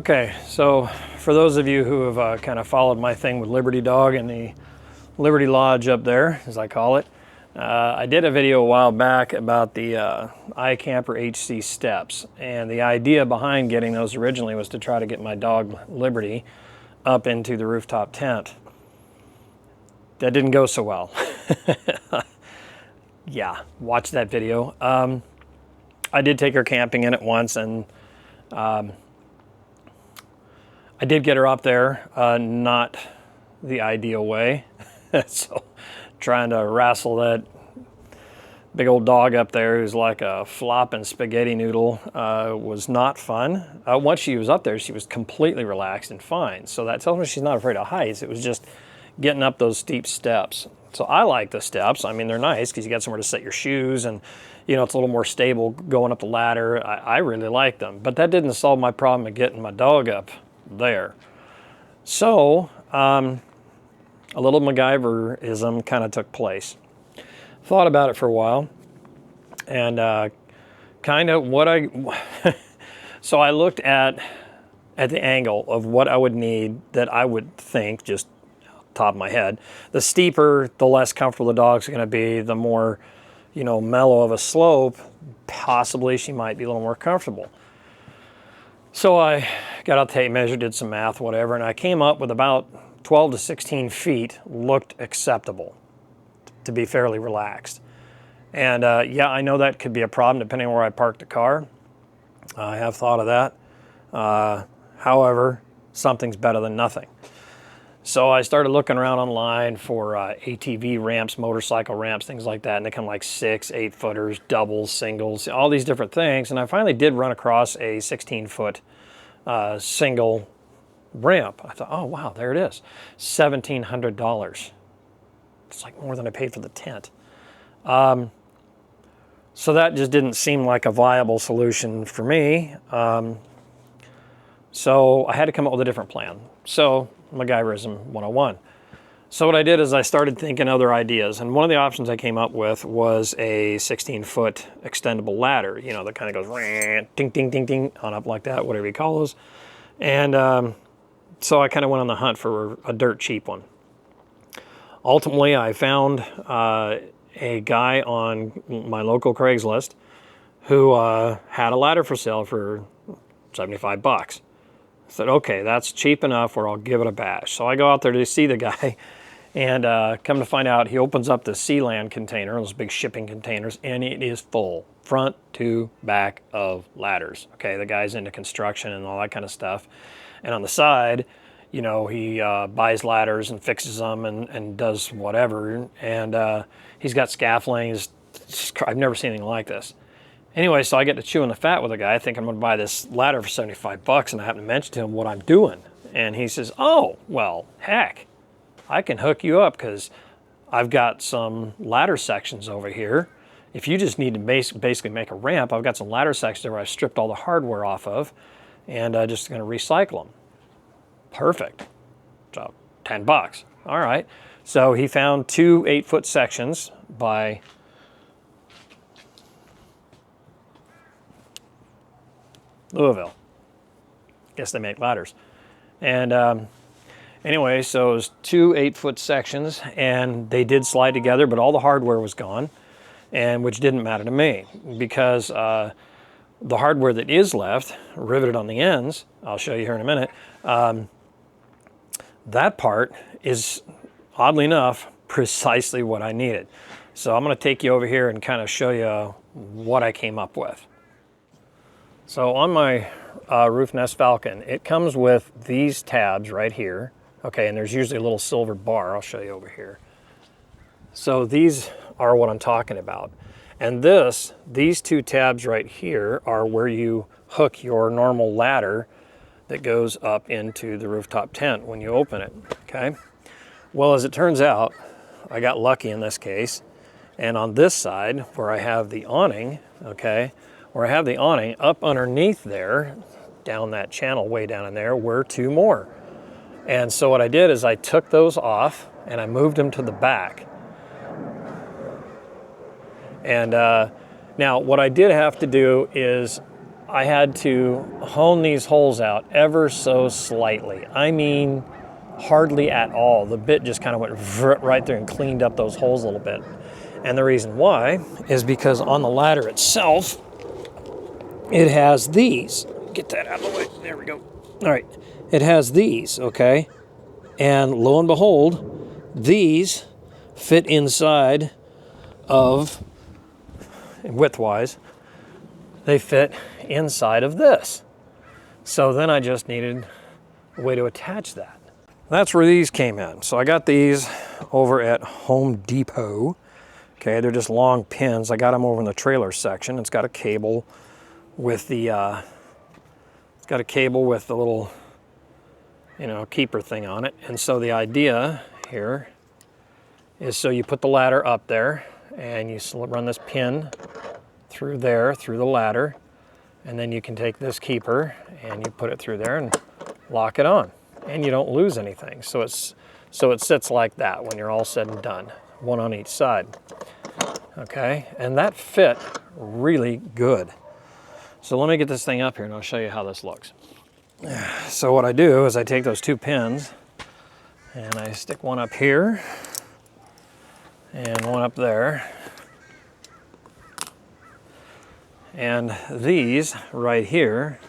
Okay, so for those of you who have kind of followed my thing with LibertyDog and the Liberty Lodge up there, as I call it, I did a video a while back about the iCamper HC steps, and the idea behind getting those originally was to try to get my dog Liberty up into the rooftop tent. That didn't go so well. Yeah, watch that video. I did take her camping in it once, and I did get her up there, not the ideal way. So trying to wrestle that big old dog up there who's like a flopping spaghetti noodle was not fun. Once she was up there, she was completely relaxed and fine. So that tells me she's not afraid of heights. It was just getting up those steep steps. So I like the steps. I mean, they're nice because you got somewhere to set your shoes, and you know, it's a little more stable going up the ladder. I really like them, but that didn't solve my problem of getting my dog up there. So a little MacGyverism kind of took place. Thought about it for a while, and kind of what so I looked at the angle of what I would need, that I would think, just top of my head, the steeper, the less comfortable the dog's going to be, the more, you know, mellow of a slope, possibly she might be a little more comfortable. So I got out the tape measure, did some math, whatever, and I came up with about 12 to 16 feet looked acceptable to be fairly relaxed. And yeah, I know that could be a problem depending on where I park the car. I have thought of that. However, something's better than nothing. So I started looking around online for ATV ramps, motorcycle ramps, things like that, and they come like 6, 8 footers, doubles, singles, all these different things. And I finally did run across a 16-foot single ramp. I thought, oh wow, there it is, $1,700. It's like more than I paid for the tent. So that just didn't seem like a viable solution for me. So I had to come up with a different plan. So MacGyverism 101. So what I did is I started thinking other ideas, and one of the options I came up with was a 16-foot extendable ladder, you know, that kind of goes ding, ding, ding, ding, on up like that, whatever you call those. And so I kind of went on the hunt for a dirt cheap one. Ultimately, I found a guy on my local Craigslist who had a ladder for sale for 75 bucks. I said, okay, that's cheap enough where I'll give it a bash. So I go out there to see the guy, and come to find out, he opens up the Sealand container, those big shipping containers, and it is full, front to back, of ladders. Okay, the guy's into construction and all that kind of stuff. And on the side, you know, he buys ladders and fixes them and does whatever. And he's got scaffolding. I've never seen anything like this. Anyway, so I get to chewing the fat with a guy. I think I'm going to buy this ladder for 75 bucks, and I happen to mention to him what I'm doing. And he says, oh, well, heck, I can hook you up because I've got some ladder sections over here. If you just need to basically make a ramp, I've got some ladder sections where I've stripped all the hardware off of, and just going to recycle them. Perfect. So 10 bucks. All right. So he found 2 8-foot sections by Louisville. Guess they make ladders. And anyway, so it was 2 8-foot sections, and they did slide together, but all the hardware was gone, and which didn't matter to me because the hardware that is left, riveted on the ends, I'll show you here in a minute, that part is, oddly enough, precisely what I needed. So I'm going to take you over here and kind of show you what I came up with. So on my Roof Nest Falcon, it comes with these tabs right here. Okay, and there's usually a little silver bar. I'll show you over here. So these are what I'm talking about. And these 2 tabs right here are where you hook your normal ladder that goes up into the rooftop tent when you open it, okay? Well, as it turns out, I got lucky in this case. And on this side, where I have the awning, okay, where I have the awning, up underneath there, down that channel way down in there, were 2 more. And so what I did is I took those off and I moved them to the back. And now what I did have to do is I had to hone these holes out ever so slightly. I mean, hardly at all. The bit just kind of went right through and cleaned up those holes a little bit. And the reason why is because on the ladder itself, it has these. Get that out of the way. There we go. All right. It has these, okay? And lo and behold, these fit inside of, width-wise, they fit inside of this. So then I just needed a way to attach that. That's where these came in. So I got these over at Home Depot. Okay, they're just long pins. I got them over in the trailer section. It's got a cable with the little, you know, keeper thing on it. And so the idea here is, so you put the ladder up there and you run this pin through there, through the ladder, and then you can take this keeper and you put it through there and lock it on, and you don't lose anything. So it sits like that when you're all said and done, one on each side. Okay, and that fit really good. So let me get this thing up here and I'll show you how this looks. So what I do is I take those two pins and I stick one up here and one up there. And these right here,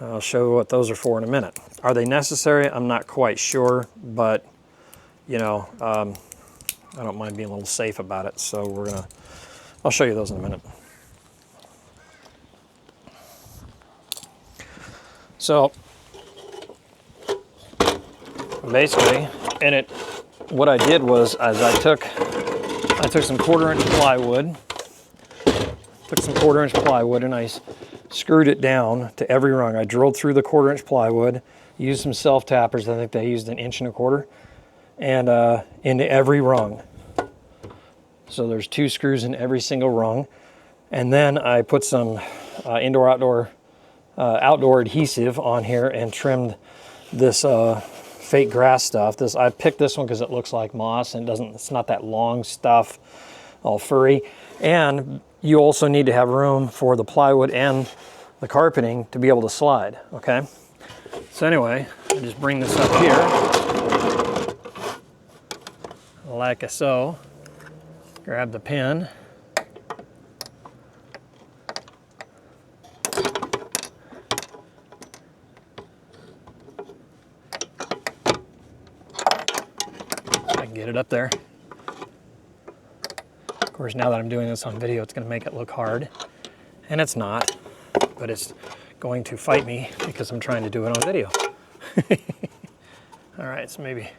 I'll show you what those are for in a minute. Are they necessary? I'm not quite sure, but you know, I don't mind being a little safe about it. So I'll show you those in a minute. So basically, what I did was, as I took some 1/4-inch plywood, and I screwed it down to every rung. I drilled through the 1/4-inch plywood, used some self-tappers. I think they used 1 1/4 inch, and into every rung. So there's 2 screws in every single rung. And then I put some outdoor adhesive on here and trimmed this fake grass stuff. I picked this one because it looks like moss and it's not that long stuff, all furry. And you also need to have room for the plywood and the carpeting to be able to slide, okay? So anyway, I just bring this up here, like so. Grab the pin. I can get it up there. Of course, now that I'm doing this on video, it's going to make it look hard. And it's not, but it's going to fight me because I'm trying to do it on video. All right, so maybe,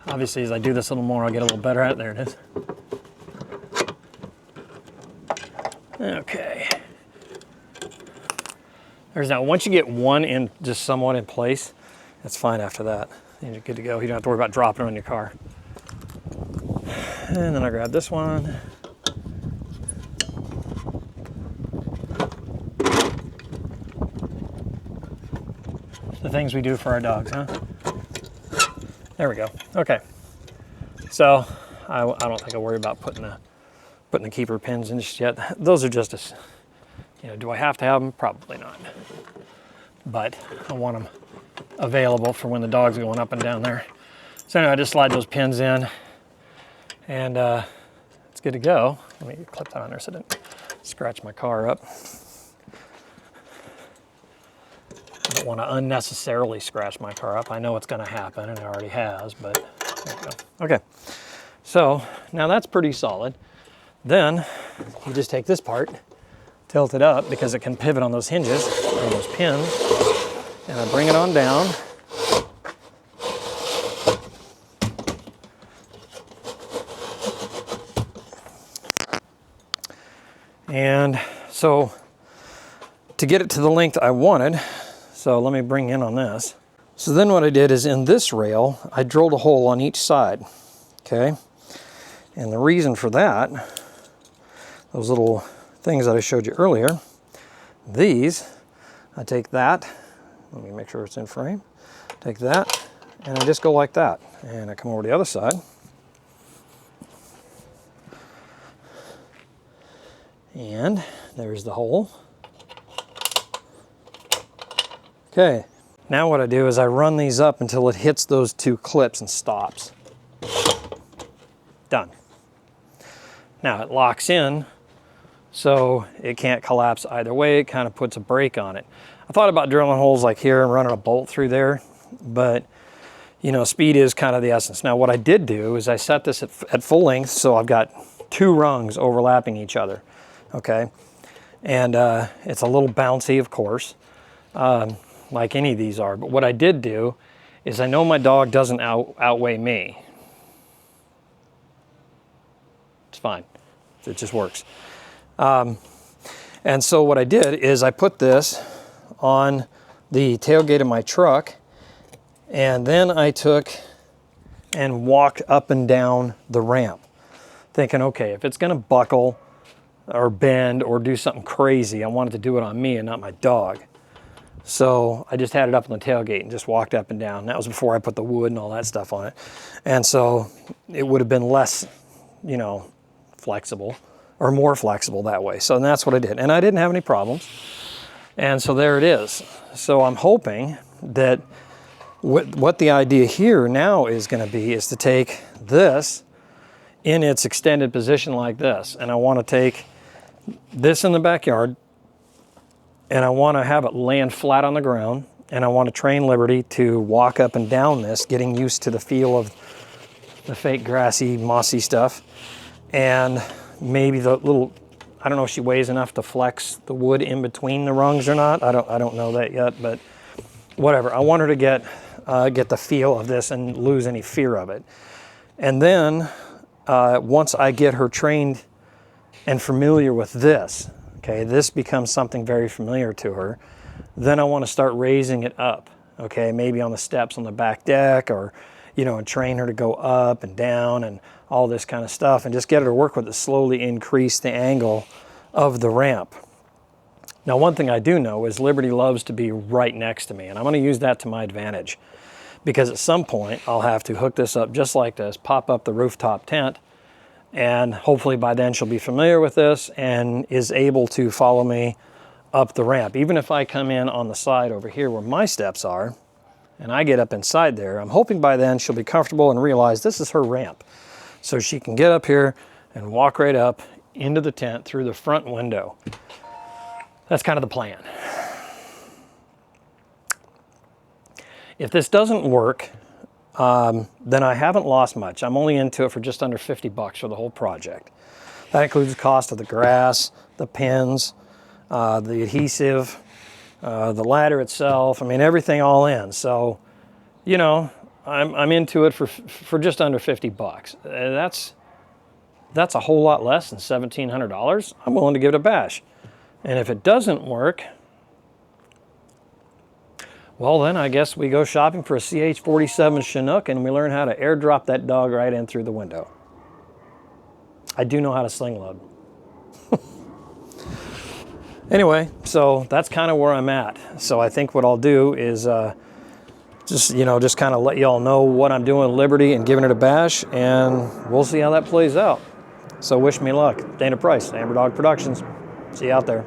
obviously, as I do this a little more, I'll get a little better at it. There it is. Okay. There's that. Once you get one in just somewhat in place, that's fine after that. Then you're good to go. You don't have to worry about dropping it on your car. And then I grab this one. The things we do for our dogs, huh? There we go. Okay. So I don't think I'll worry about putting the keeper pins in just yet. Those are just do I have to have them? Probably not. But I want them available for when the dog's going up and down there. So anyway, I just slide those pins in and it's good to go. Let me clip that on there so I didn't scratch my car up. I don't want to unnecessarily scratch my car up. I know it's going to happen, and it already has, but there we go. Okay, so now that's pretty solid. Then you just take this part, tilt it up because it can pivot on those hinges, on those pins, and I bring it on down. And so to get it to the length I wanted, so let me bring in on this. So then what I did is in this rail, I drilled a hole on each side, okay? And the reason for that, those little things that I showed you earlier, these, I take that, let me make sure it's in frame, take that, and I just go like that. And I come over to the other side. And there's the hole. Okay, now what I do is I run these up until it hits those two clips and stops. Done. Now it locks in, so it can't collapse either way. It kind of puts a brake on it. I thought about drilling holes like here and running a bolt through there, but you know, speed is kind of the essence. Now what I did do is I set this at full length, so I've got two rungs overlapping each other, okay? And it's a little bouncy, of course, like any of these are. But what I did do is I know my dog doesn't outweigh me. It's fine. It just works. And so what I did is I put this on the tailgate of my truck, and then I took and walked up and down the ramp, thinking, okay, if it's gonna buckle or bend or do something crazy, I wanted to do it on me and not my dog. So I just had it up on the tailgate and just walked up and down. That was before I put the wood and all that stuff on it. And so it would have been less, you know, flexible or more flexible that way. So that's what I did. And I didn't have any problems. And so there it is. So I'm hoping that what the idea here now is going to be is to take this in its extended position like this. And I want to take this in the backyard, and I want to have it land flat on the ground, and I want to train Liberty to walk up and down this, getting used to the feel of the fake grassy, mossy stuff. And maybe the little, I don't know if she weighs enough to flex the wood in between the rungs or not. I don't know that yet, but whatever. I want her to get the feel of this and lose any fear of it. And then once I get her trained and familiar with this, okay, this becomes something very familiar to her, then I want to start raising it up, okay, maybe on the steps on the back deck, or, you know, and train her to go up and down and all this kind of stuff, and just get her to work with it, slowly increase the angle of the ramp. Now, one thing I do know is Liberty loves to be right next to me, and I'm going to use that to my advantage, because at some point I'll have to hook this up just like this, pop up the rooftop tent, and hopefully by then she'll be familiar with this and is able to follow me up the ramp. Even if I come in on the side over here where my steps are and I get up inside there, I'm hoping by then she'll be comfortable and realize this is her ramp. So she can get up here and walk right up into the tent through the front window. That's kind of the plan. If this doesn't work, then I haven't lost much. I'm only into it for just under 50 bucks for the whole project. That includes the cost of the grass, the pins, the adhesive, the ladder itself. I mean, everything all in. So, you know, I'm into it for just under 50 bucks. That's a whole lot less than $1,700. I'm willing to give it a bash. And if it doesn't work, well, then I guess we go shopping for a CH-47 Chinook and we learn how to airdrop that dog right in through the window. I do know how to sling load. Anyway, so that's kind of where I'm at. So I think what I'll do is just kind of let y'all know what I'm doing with Liberty and giving it a bash, and we'll see how that plays out. So wish me luck. Dana Price, LibertyDog Productions. See you out there.